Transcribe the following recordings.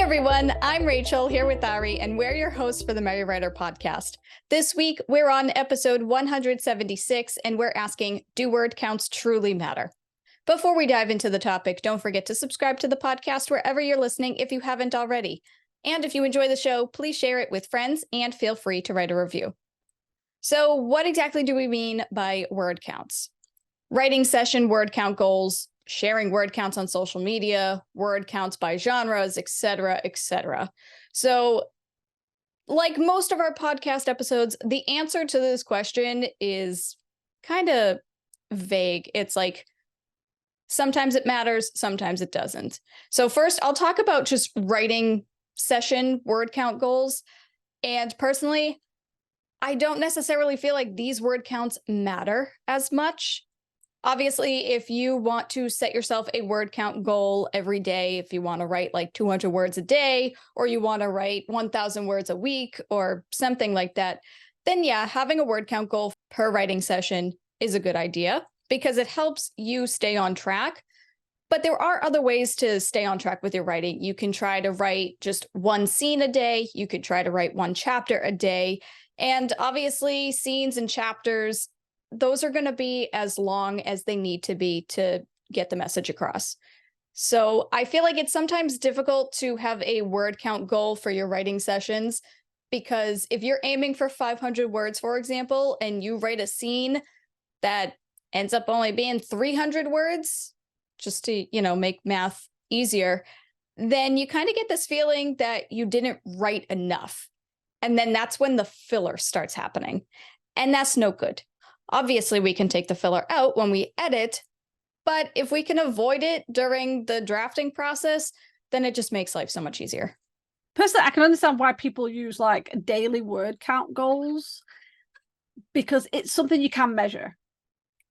everyone, I'm Rachel here with Ari, and we're your hosts for the Merry Writer podcast. This week, we're on episode 176, and we're asking, do word counts truly matter? Before we dive into the topic, don't forget to subscribe to the podcast wherever you're listening if you haven't already. And if you enjoy the show, please share it with friends and feel free to write a review. So what exactly do we mean by word counts? Writing session word count goals, sharing word counts on social media, word counts by genres, etc., etc. So, like most of our podcast episodes, the answer to this question is kind of vague. It's like, sometimes it matters, sometimes it doesn't. So first, I'll talk about just writing session word count goals. And personally, I don't necessarily feel like these word counts matter as much. Obviously, if you want to set yourself a word count goal every day, if you want to write like 200 words a day, or you want to write 1,000 words a week or something like that, then yeah, having a word count goal per writing session is a good idea because it helps you stay on track. But there are other ways to stay on track with your writing. You can try to write just one scene a day. You could try to write one chapter a day. And obviously, scenes and chapters, those are going to be as long as they need to be to get the message across. So I feel like it's sometimes difficult to have a word count goal for your writing sessions, because if you're aiming for 500 words, for example, and you write a scene that ends up only being 300 words, just to, make math easier, then you kind of get this feeling that you didn't write enough. And then that's when the filler starts happening. And that's no good. Obviously, we can take the filler out when we edit, but if we can avoid it during the drafting process, then it just makes life so much easier. Personally, I can understand why people use like daily word count goals, because it's something you can measure.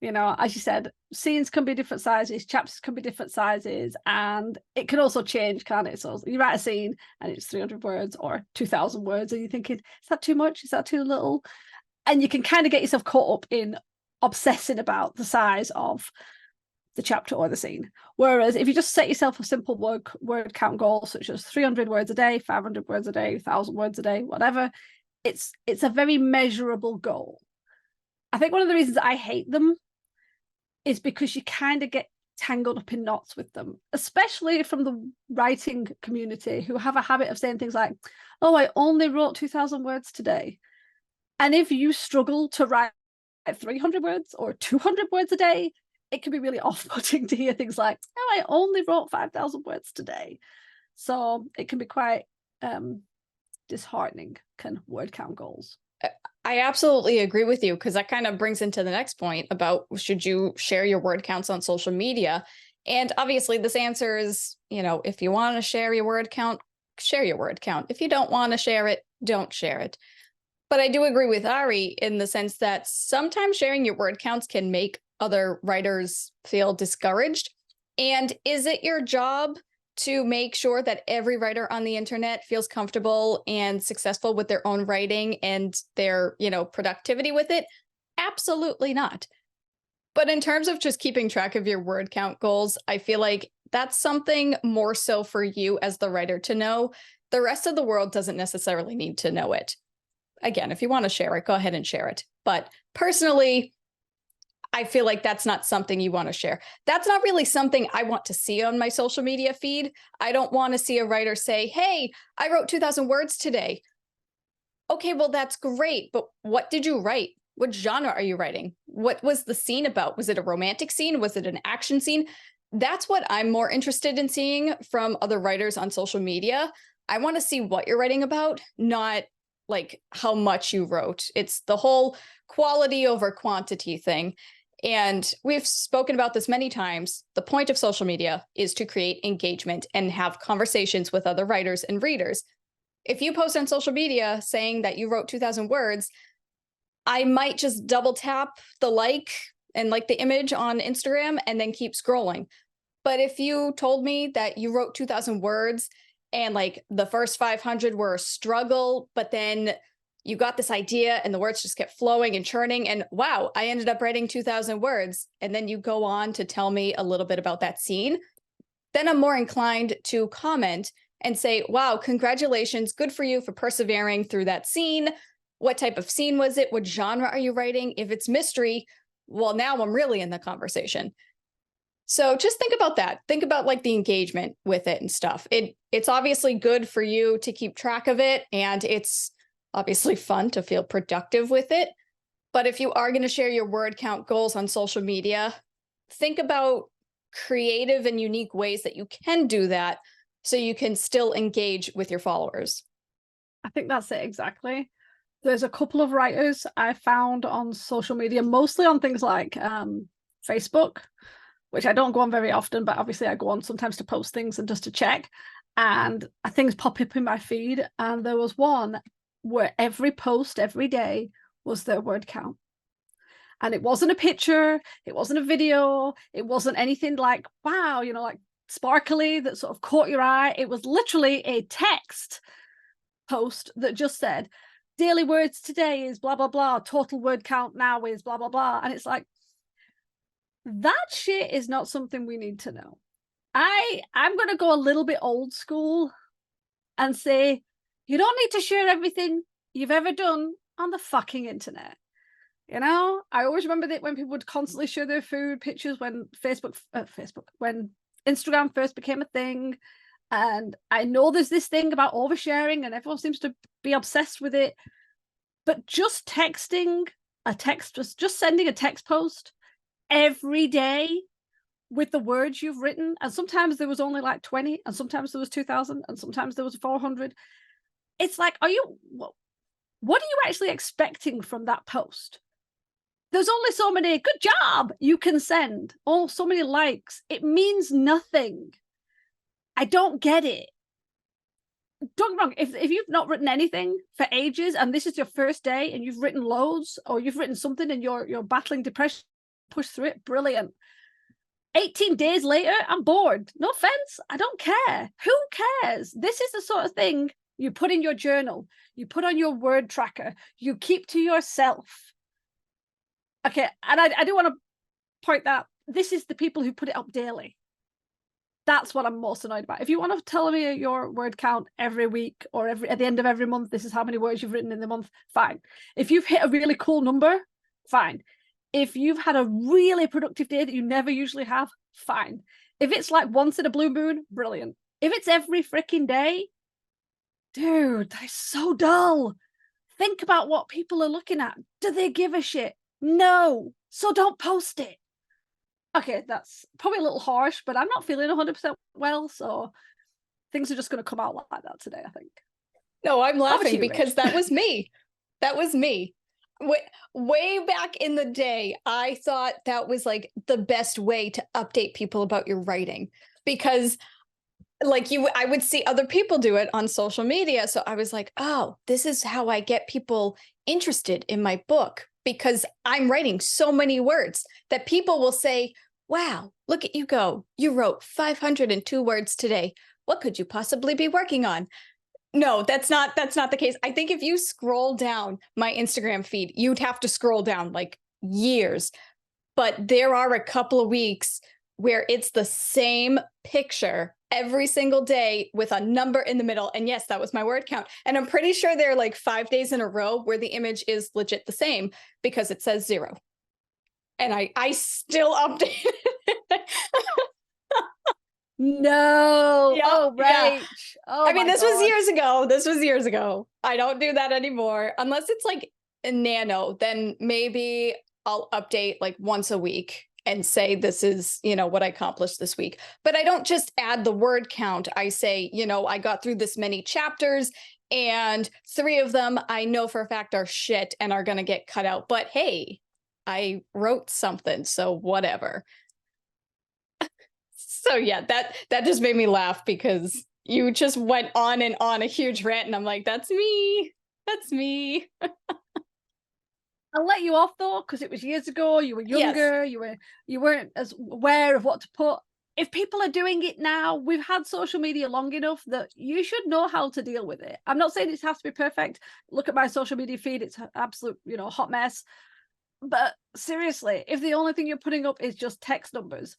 As you said, scenes can be different sizes, chapters can be different sizes, and it can also change, can't it? So you write a scene and it's 300 words or 2,000 words, and you're thinking, is that too much? Is that too little? And you can kind of get yourself caught up in obsessing about the size of the chapter or the scene. Whereas if you just set yourself a simple word count goal, such as 300 words a day, 500 words a day, 1,000 words a day, whatever, it's a very measurable goal. I think one of the reasons I hate them is because you kind of get tangled up in knots with them, especially from the writing community, who have a habit of saying things like, oh, I only wrote 2,000 words today. And if you struggle to write 300 words or 200 words a day, it can be really off-putting to hear things like, oh, I only wrote 5,000 words today. So it can be quite disheartening, kind of word count goals. I absolutely agree with you, because that kind of brings into the next point about, should you share your word counts on social media? And obviously this answer is, if you want to share your word count, share your word count. If you don't want to share it, don't share it. But I do agree with Ari in the sense that sometimes sharing your word counts can make other writers feel discouraged. And is it your job to make sure that every writer on the internet feels comfortable and successful with their own writing and their, productivity with it? Absolutely not. But in terms of just keeping track of your word count goals, I feel like that's something more so for you as the writer to know. The rest of the world doesn't necessarily need to know it. Again, if you want to share it, go ahead and share it. But personally, I feel like that's not something you want to share. That's not really something I want to see on my social media feed. I don't want to see a writer say, hey, I wrote 2,000 words today. Okay, well, that's great. But what did you write? What genre are you writing? What was the scene about? Was it a romantic scene? Was it an action scene? That's what I'm more interested in seeing from other writers on social media. I want to see what you're writing about, not like how much you wrote. It's the whole quality over quantity thing. And we've spoken about this many times. The point of social media is to create engagement and have conversations with other writers and readers. If you post on social media saying that you wrote 2,000 words, I might just double tap the like and like the image on Instagram and then keep scrolling. But if you told me that you wrote 2,000 words and like the first 500 were a struggle, but then you got this idea and the words just kept flowing and churning, and wow, I ended up writing 2,000 words, and then you go on to tell me a little bit about that scene, then I'm more inclined to comment and say, wow, congratulations, good for you for persevering through that scene. What type of scene was it? What genre are you writing? If it's mystery, well, now I'm really in the conversation. So just think about that. Think about like the engagement with it and stuff. It's obviously good for you to keep track of it, and it's obviously fun to feel productive with it. But if you are going to share your word count goals on social media, think about creative and unique ways that you can do that so you can still engage with your followers. I think that's it exactly. There's a couple of writers I found on social media, mostly on things like Facebook, which I don't go on very often, but obviously I go on sometimes to post things and just to check. And things pop up in my feed. And there was one where every post every day was their word count. And it wasn't a picture, it wasn't a video, it wasn't anything like, wow, you know, like sparkly that sort of caught your eye. It was literally a text post that just said, daily words today is blah, blah, blah. Total word count now is blah, blah, blah. And it's like, that shit is not something we need to know. I'm going to go a little bit old school and say, you don't need to share everything you've ever done on the fucking internet. You know, I always remember that when people would constantly share their food pictures when when Instagram first became a thing. And I know there's this thing about oversharing and everyone seems to be obsessed with it. But just texting a text, just sending a text post every day with the words you've written, and sometimes there was only like 20, and sometimes there was 2,000, and sometimes there was 400. It's like, what are you actually expecting from that post? There's only so many good job you can send, or so many likes. It means nothing. I don't get it. Don't get me wrong, if you've not written anything for ages and this is your first day and you've written loads, or you've written something and you're battling depression, push through it, brilliant. 18 days later, I'm bored. No offense, I don't care. Who cares? This is the sort of thing you put in your journal, you put on your word tracker, you keep to yourself. Okay, and I do want to point that this is the people who put it up daily. That's what I'm most annoyed about. If you want to tell me your word count every week or at the end of every month, this is how many words you've written in the month, fine. If you've hit a really cool number, fine. If you've had a really productive day that you never usually have, fine. If it's like once in a blue moon, brilliant. If it's every freaking day, dude, that is so dull. Think about what people are looking at. Do they give a shit? No. So don't post it. Okay, that's probably a little harsh, but I'm not feeling 100% well, so things are just going to come out like that today, I think. No, I'm laughing because that was me. That was me. Way back in the day, I thought that was like the best way to update people about your writing, because like I would see other people do it on social media. So I was like, oh, this is how I get people interested in my book, because I'm writing so many words that people will say, wow, look at you go. You wrote 502 words today. What could you possibly be working on? No, that's not the case. I think if you scroll down my Instagram feed, you'd have to scroll down like years. But there are a couple of weeks where it's the same picture every single day with a number in the middle. And yes, that was my word count. And I'm pretty sure there are like 5 days in a row where the image is legit the same because it says 0. And I still update it. No. Yep, oh, Rach. yeah. Oh, I mean, this was years ago. This was years ago. I don't do that anymore. Unless it's like a nano, then maybe I'll update like once a week and say, this is, what I accomplished this week. But I don't just add the word count. I say, I got through this many chapters and 3 of them I know for a fact are shit and are going to get cut out. But hey, I wrote something, so whatever. So yeah, that just made me laugh because you just went on and on a huge rant and I'm like, that's me. That's me. I'll let you off though, because it was years ago. You were younger. Yes. You weren't as aware of what to put. If people are doing it now, we've had social media long enough that you should know how to deal with it. I'm not saying it has to be perfect. Look at my social media feed. It's an absolute, hot mess. But seriously, if the only thing you're putting up is just text numbers,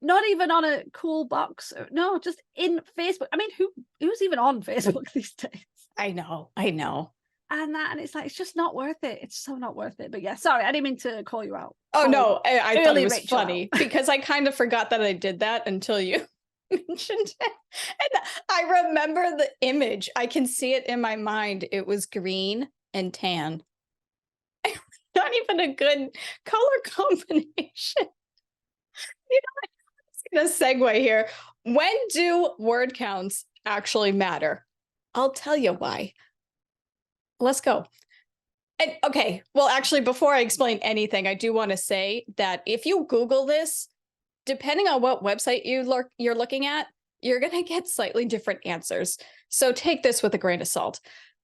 not even on a cool box. No, just in Facebook. I mean, who's even on Facebook these days? I know. And it's like, it's just not worth it. It's so not worth it. But yeah, sorry, I didn't mean to call you out. Oh no, I thought it was Rachel funny because I kind of forgot that I did that until you mentioned it. And I remember the image. I can see it in my mind. It was green and tan. Not even a good color combination. You know, I'm just gonna segue here. When do word counts actually matter? I'll tell you why. Let's go. And okay, well, actually, before I explain anything, I do want to say that if you Google this, depending on what website you're looking at, you're going to get slightly different answers. So take this with a grain of salt.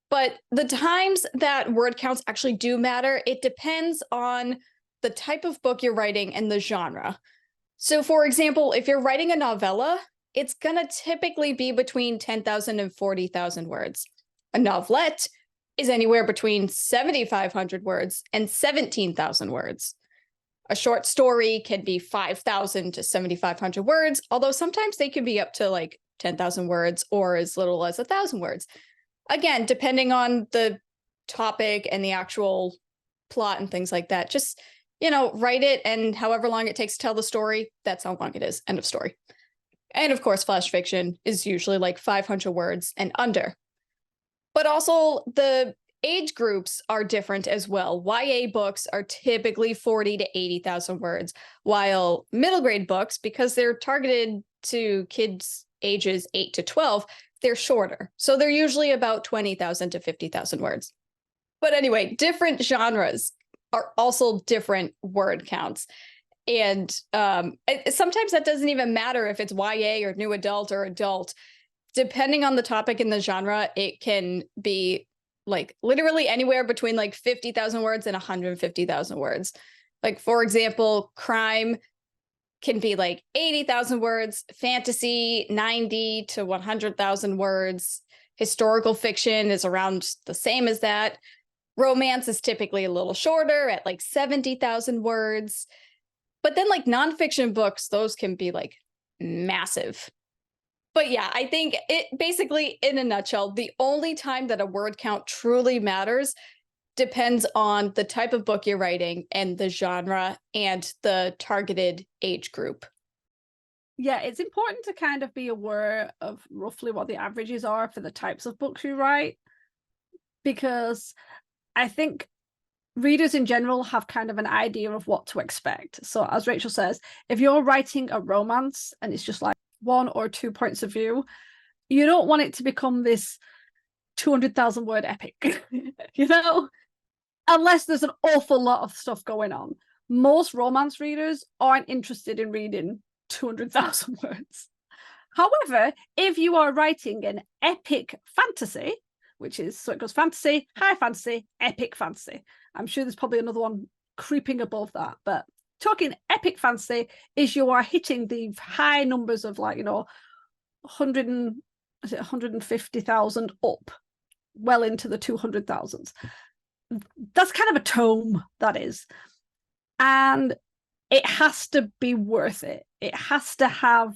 But the times that word counts actually do matter, it depends on the type of book you're writing and the genre. So for example, if you're writing a novella, it's going to typically be between 10,000 and 40,000 words. A novelette is anywhere between 7,500 words and 17,000 words. A short story can be 5,000 to 7,500 words, although sometimes they can be up to like 10,000 words or as little as 1,000 words. Again, depending on the topic and the actual plot and things like that. Just, write it, and however long it takes to tell the story, that's how long it is. End of story. And of course, flash fiction is usually like 500 words and under. But also the age groups are different as well. YA books are typically 40 to 80,000 words, while middle grade books, because they're targeted to kids ages 8 to 12, they're shorter. So they're usually about 20,000 to 50,000 words. But anyway, different genres are also different word counts. And sometimes that doesn't even matter if it's YA or new adult or adult. Depending on the topic and the genre, it can be like literally anywhere between like 50,000 words and 150,000 words. Like, for example, crime can be like 80,000 words, fantasy 90 to 100,000 words. Historical fiction is around the same as that. Romance is typically a little shorter at like 70,000 words. But then like nonfiction books, those can be like massive. But yeah, I think it basically, in a nutshell, the only time that a word count truly matters depends on the type of book you're writing and the genre and the targeted age group. Yeah, it's important to kind of be aware of roughly what the averages are for the types of books you write, because I think readers in general have kind of an idea of what to expect. So as Rachel says, if you're writing a romance and it's just like 1 or 2 points of view, you don't want it to become this 200,000 word epic, unless there's an awful lot of stuff going on. Most romance readers aren't interested in reading 200,000 words. However, if you are writing an epic fantasy, so it goes fantasy, high fantasy, epic fantasy. I'm sure there's probably another one creeping above that, but talking epic fantasy is you are hitting the high numbers of like, 150,000 up, well into the 200,000s. That's kind of a tome, that is. And it has to be worth it. It has to have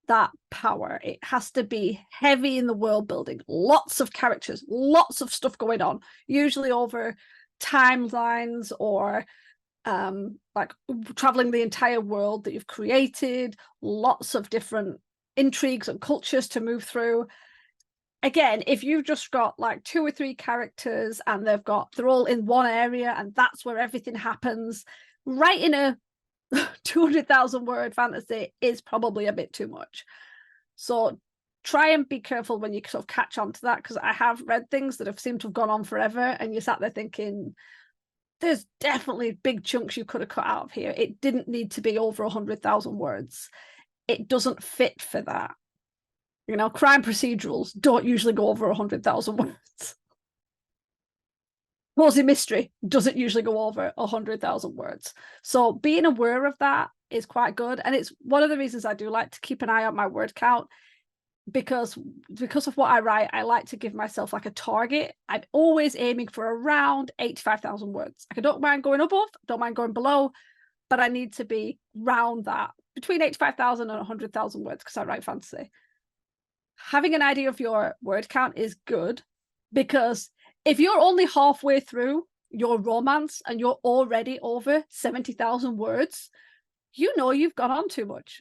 that power. It has to be heavy in the world building, lots of characters, lots of stuff going on, usually over timelines or like traveling the entire world that you've created, lots of different intrigues and cultures to move through. Again, if you've just got like 2 or 3 characters and they're all in one area and that's where everything happens, writing a 200,000 word fantasy is probably a bit too much. So try and be careful when you sort of catch on to that, because I have read things that have seemed to have gone on forever and you sat there thinking, there's definitely big chunks you could have cut out of here. It didn't need to be over 100,000 words. It doesn't fit for that. Crime procedurals don't usually go over 100,000 words. Cozy mystery doesn't usually go over 100,000 words. So being aware of that is quite good. And it's one of the reasons I do like to keep an eye on my word count, because of what I write, I like to give myself like a target. I'm always aiming for around 85,000 words. I don't mind going above, don't mind going below, but I need to be round that between 85,000 and 100,000 words because I write fantasy. Having an idea of your word count is good, because if you're only halfway through your romance and you're already over 70,000 words, you know you've gone on too much.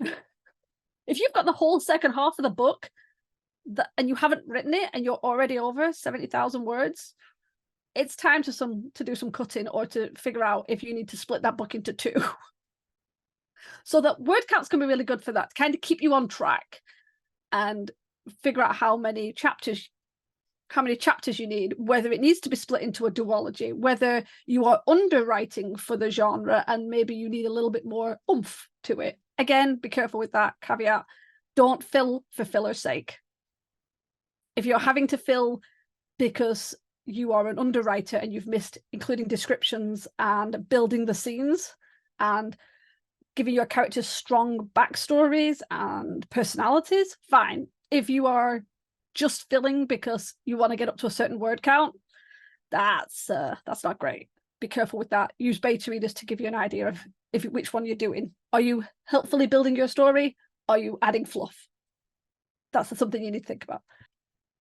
If you've got the whole second half of the book and you haven't written it and you're already over 70,000 words, it's time to do some cutting, or to figure out if you need to split that book into two. So that word counts can be really good for that, to kind of keep you on track and figure out how many chapters you need, whether it needs to be split into a duology, whether you are underwriting for the genre and maybe you need a little bit more oomph to it. Again, be careful with that caveat. Don't fill for filler's sake. If you're having to fill because you are an underwriter and you've missed including descriptions and building the scenes and giving your characters strong backstories and personalities, fine. If you are just filling because you want to get up to a certain word count, that's not great. Be careful with that. Use beta readers to give you an idea of which one you're doing. Are you helpfully building your story? Are you adding fluff? That's something you need to think about.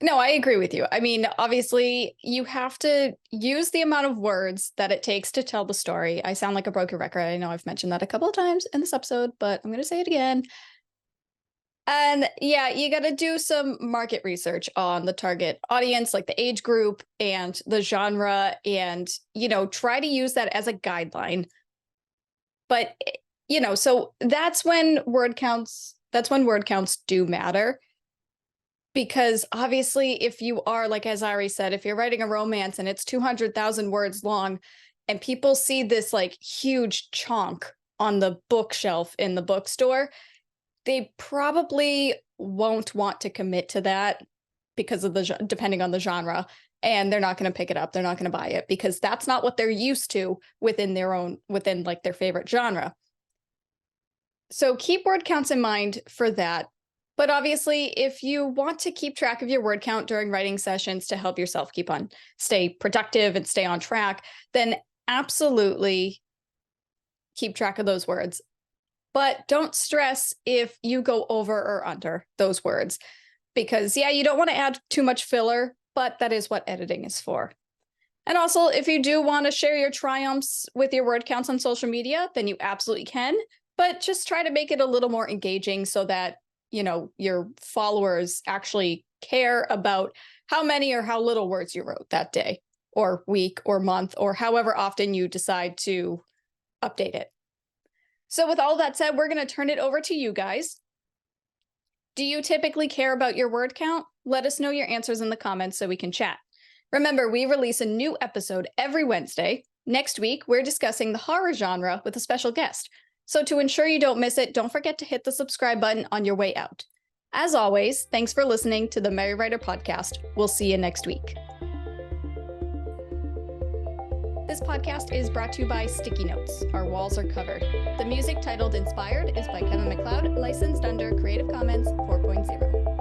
No, I agree with you. I mean, obviously, you have to use the amount of words that it takes to tell the story. I sound like a broken record. I know I've mentioned that a couple of times in this episode, but I'm going to say it again. And yeah, you got to do some market research on the target audience, like the age group and the genre, and, try to use that as a guideline. But, so that's when word counts do matter. Because obviously, if you are, like, as Ari said, if you're writing a romance and it's 200,000 words long and people see this like huge chunk on the bookshelf in the bookstore, they probably won't want to commit to that because of depending on the genre, and they're not going to pick it up. They're not going to buy it because that's not what they're used to within like their favorite genre. So keep word counts in mind for that. But obviously, if you want to keep track of your word count during writing sessions to help yourself stay productive and stay on track, then absolutely keep track of those words. But don't stress if you go over or under those words, because you don't want to add too much filler, but that is what editing is for. And also, if you do want to share your triumphs with your word counts on social media, then you absolutely can, but just try to make it a little more engaging so that your followers actually care about how many or how little words you wrote that day or week or month or however often you decide to update it. So with all that said, we're going to turn it over to you guys. Do you typically care about your word count? Let us know your answers in the comments so we can chat. Remember, we release a new episode every Wednesday. Next week, we're discussing the horror genre with a special guest. So to ensure you don't miss it, don't forget to hit the subscribe button on your way out. As always, thanks for listening to the Merry Writer Podcast. We'll see you next week. This podcast is brought to you by Sticky Notes. Our walls are covered. The music titled Inspired is by Kevin MacLeod, licensed under Creative Commons 4.0.